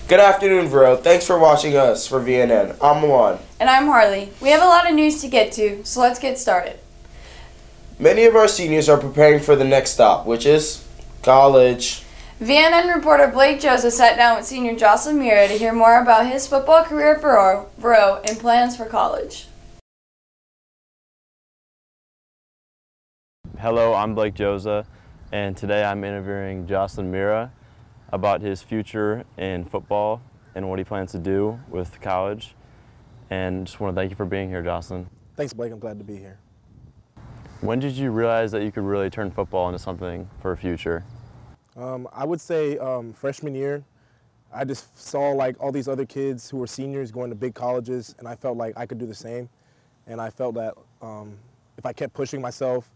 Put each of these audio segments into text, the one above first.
Good afternoon, Vero. Thanks for watching us for VNN. I'm Milan. And I'm Harley. We have a lot of news to get to, so let's get started. Many of our seniors are preparing for the next stop, which is college. VNN reporter Blake Joseph sat down with senior Jocelyn Mira to hear more about his football career at Vero and plans for college. Hello, I'm Blake Joseph, and today I'm interviewing Jocelyn Mira about his future in football and what he plans to do with college. And just want to thank you for being here, Jocelyn. Thanks, Blake. I'm glad to be here. When did you realize that you could really turn football into something for a future? I would say freshman year. I just saw like all these other kids who were seniors going to big colleges, and I felt like I could do the same. And I felt that if I kept pushing myself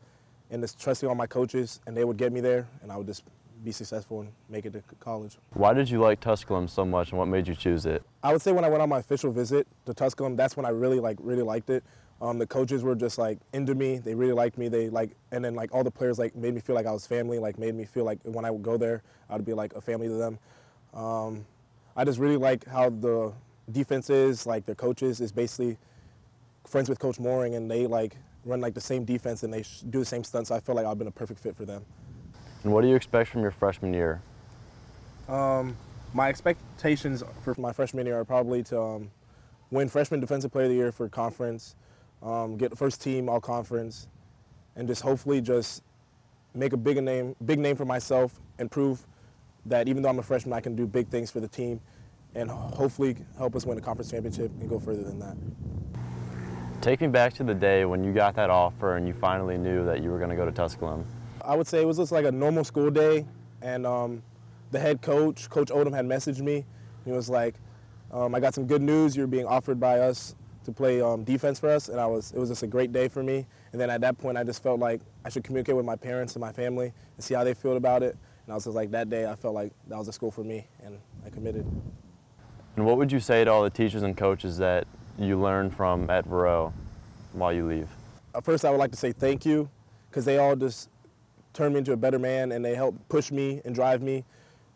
and just trusting all my coaches, and they would get me there, and I would just be successful and make it to college. Why did you like Tusculum so much, and what made you choose it? I would say when I went on my official visit to Tusculum, that's when I really liked it. The coaches were just like into me. They really liked me. And then like all the players like made me feel like I was family. Like made me feel like when I would go there, I would be like a family to them. I just really like how the defense is. Like their coaches is basically friends with Coach Mooring, and they like run like the same defense and they do the same stunts. So I feel like I've been a perfect fit for them. And what do you expect from your freshman year? My expectations for my freshman year are probably to win Freshman Defensive Player of the Year for conference, get the first team all conference, and just hopefully just make a big name for myself and prove that even though I'm a freshman, I can do big things for the team and hopefully help us win a conference championship and go further than that. Take me back to the day when you got that offer and you finally knew that you were going to go to Tusculum. I would say it was just like a normal school day, and the head coach, Coach Odom, had messaged me. He was like, I got some good news. You're being offered by us to play defense for us, and it was just a great day for me. And then at that point, I just felt like I should communicate with my parents and my family and see how they feel about it. And I was just like, that day, I felt like that was a school for me, and I committed. And what would you say to all the teachers and coaches that you learned from at Vero while you leave? First, I would like to say thank you, because they all just turned me into a better man, and they helped push me and drive me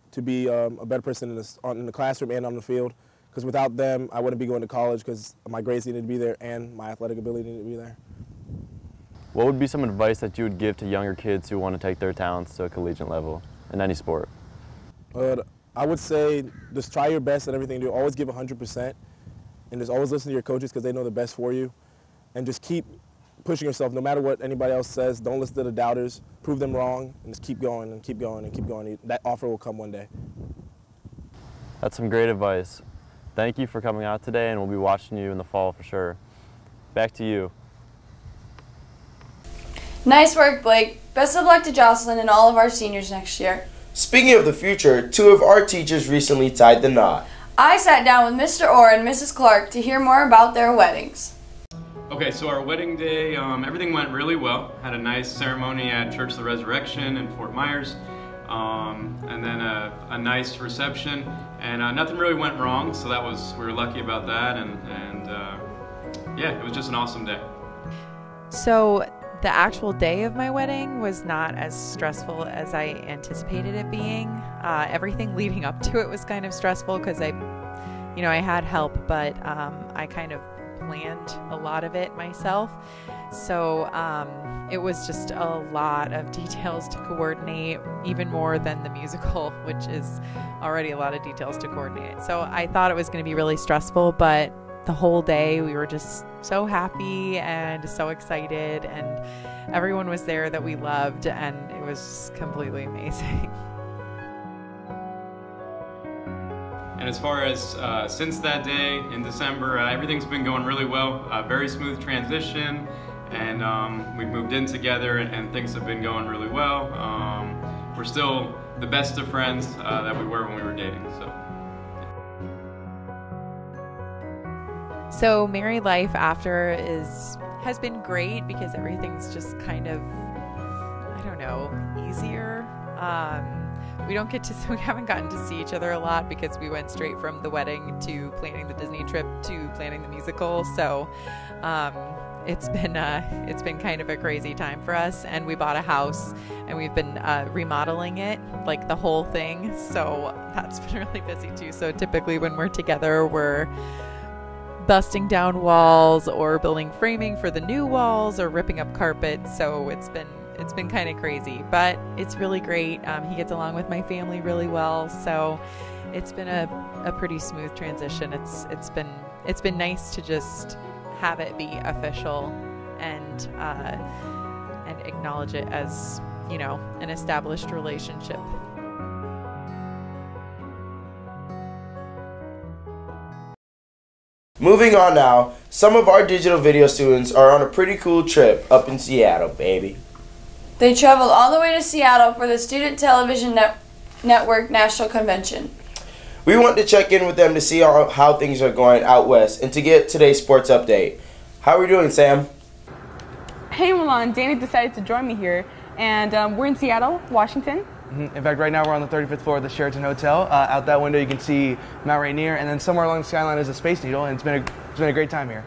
to be a better person in the classroom and on the field. Because without them, I wouldn't be going to college because my grades needed to be there and my athletic ability needed to be there. What would be some advice that you would give to younger kids who want to take their talents to a collegiate level in any sport? I would say just try your best at everything you do. Always give 100%, and just always listen to your coaches because they know the best for you. And just keep pushing yourself no matter what anybody else says. Don't listen to the doubters. Prove them wrong, and just keep going and keep going and keep going. That offer will come one day. That's some great advice. Thank you for coming out today, and we'll be watching you in the fall for sure. Back to you. Nice work, Blake. Best of luck to Jocelyn and all of our seniors next year. Speaking of the future, two of our teachers recently tied the knot. I sat down with Mr. Orr and Mrs. Clark to hear more about their weddings. Okay, so our wedding day, everything went really well. Had a nice ceremony at Church of the Resurrection in Fort Myers, and then a nice reception, and nothing really went wrong, so we were lucky about that, and yeah, it was just an awesome day. So the actual day of my wedding was not as stressful as I anticipated it being. Everything leading up to it was kind of stressful because I had help, but I kind of planned a lot of it myself. So it was just a lot of details to coordinate, even more than the musical, which is already a lot of details to coordinate. So I thought it was going to be really stressful, but the whole day we were just so happy and so excited, and everyone was there that we loved, and it was just completely amazing. And as far as since that day in December, everything's been going really well. Very smooth transition, and we've moved in together, and things have been going really well. We're still the best of friends that we were when we were dating. So married life after has been great because everything's just kind of, I don't know, easier. We haven't gotten to see each other a lot because we went straight from the wedding to planning the Disney trip to planning the musical. So it's been kind of a crazy time for us, and we bought a house and we've been remodeling it, like the whole thing. So that's been really busy too. So typically when we're together, we're busting down walls or building framing for the new walls or ripping up carpet. So it's been kind of crazy, but it's really great. He gets along with my family really well, so it's been a pretty smooth transition. It's been nice to just have it be official and acknowledge it as, you know, an established relationship. Moving on now, some of our digital video students are on a pretty cool trip up in Seattle, baby. They traveled all the way to Seattle for the Student Television Network National Convention. We want to check in with them to see how things are going out west and to get today's sports update. How are we doing, Sam? Hey Milan, Danny decided to join me here, and we're in Seattle, Washington. In fact, right now we're on the 35th floor of the Sheraton Hotel. Out that window you can see Mount Rainier, and then somewhere along the skyline is a Space Needle, and it's been a great time here.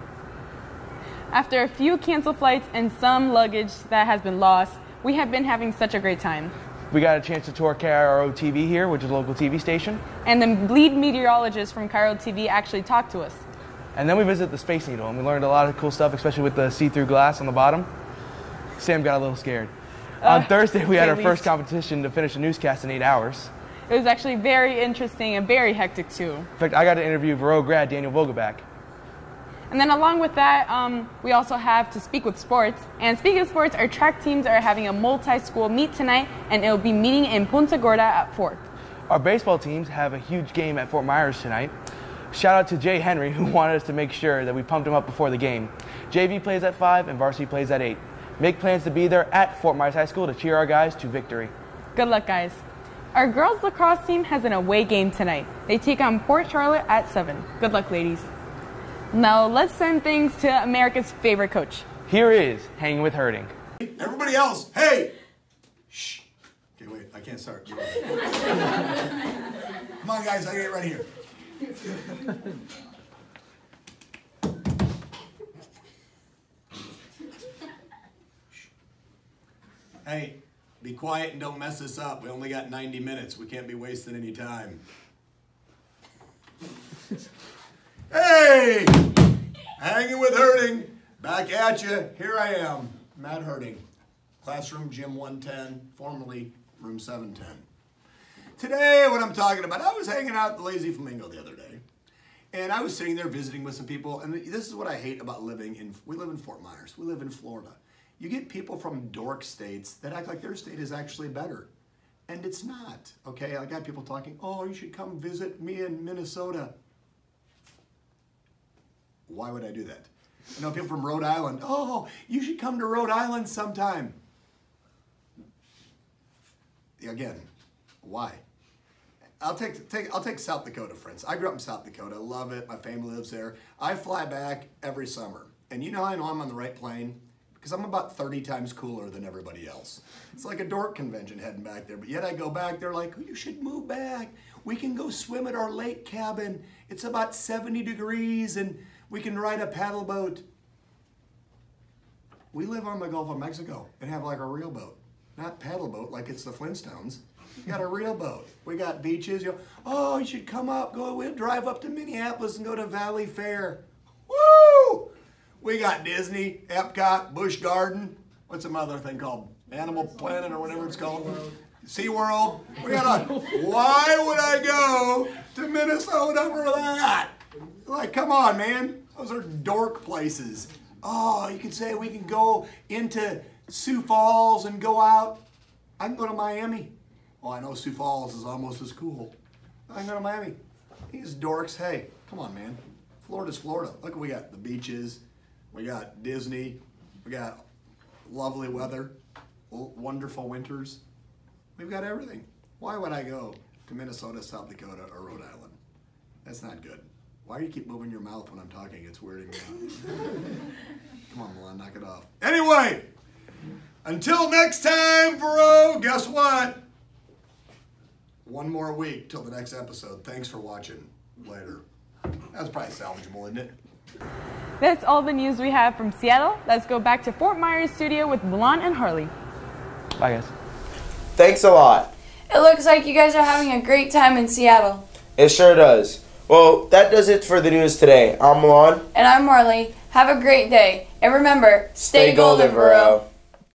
After a few canceled flights and some luggage that has been lost, we have been having such a great time. We got a chance to tour KIRO TV here, which is a local TV station. And the lead meteorologist from KIRO TV actually talked to us. And then we visited the Space Needle, and we learned a lot of cool stuff, especially with the see-through glass on the bottom. Sam got a little scared. On Thursday, we had our first competition to finish a newscast in 8 hours. It was actually very interesting and very hectic, too. In fact, I got to interview Vero grad Daniel Vogelback. And then along with that, we also have to speak with sports. And speaking of sports, our track teams are having a multi-school meet tonight, and it will be meeting in Punta Gorda at 4. Our baseball teams have a huge game at Fort Myers tonight. Shout out to Jay Henry, who wanted us to make sure that we pumped him up before the game. JV plays at 5 and varsity plays at 8. Make plans to be there at Fort Myers High School to cheer our guys to victory. Good luck, guys. Our girls lacrosse team has an away game tonight. They take on Port Charlotte at 7. Good luck, ladies. Now let's send things to America's favorite coach. Here is Hanging with Herding. Everybody else, hey! Shh. Okay, wait, I can't start. Come on, guys, I get right here. Hey, be quiet and don't mess this up. We only got 90 minutes. We can't be wasting any time. Hey! Hanging with Herding. Back at you. Here I am, Matt Herding. Classroom Gym 110, formerly Room 710. Today, what I'm talking about, I was hanging out at the Lazy Flamingo the other day. And I was sitting there visiting with some people. And this is what I hate about living in, we live in Fort Myers. We live in Florida. You get people from dork states that act like their state is actually better. And it's not, okay? I got people talking, oh, you should come visit me in Minnesota. Why would I do that? You know, people from Rhode Island, oh, you should come to Rhode Island sometime. Again, why? I'll take South Dakota, friends. I grew up in South Dakota. I love it. My family lives there. I fly back every summer. And you know how I know I'm on the right plane? Because I'm about 30 times cooler than everybody else. It's like a dork convention heading back there. But yet I go back, they're like, oh, you should move back. We can go swim at our lake cabin. It's about 70 degrees and we can ride a paddle boat. We live on the Gulf of Mexico and have like a real boat. Not paddle boat like it's the Flintstones. We got a real boat. We got beaches. You know, oh, you should come up. We'll drive up to Minneapolis and go to Valley Fair. Woo! We got Disney, Epcot, Busch Garden. What's some other thing called? Animal Planet or whatever it's called. SeaWorld. We got why would I go to Minnesota for that? Like, come on, man. Those are dork places. Oh, you could say we can go into Sioux Falls and go out. I can go to Miami. Well, I know Sioux Falls is almost as cool. I can go to Miami. These dorks, hey, come on, man. Florida's Florida. Look what we got. The beaches. We got Disney. We got lovely weather. Wonderful winters. We've got everything. Why would I go to Minnesota, South Dakota, or Rhode Island? That's not good. Why do you keep moving your mouth when I'm talking? It's weirding me out. Come on, Milan, knock it off. Anyway, until next time, bro, guess what? One more week till the next episode. Thanks for watching. Later. That's probably salvageable, isn't it? That's all the news we have from Seattle. Let's go back to Fort Myers studio with Milan and Harley. Bye, guys. Thanks a lot. It looks like you guys are having a great time in Seattle. It sure does. Well, that does it for the news today. I'm Milan. And I'm Marley. Have a great day. And remember, stay golden, Vero.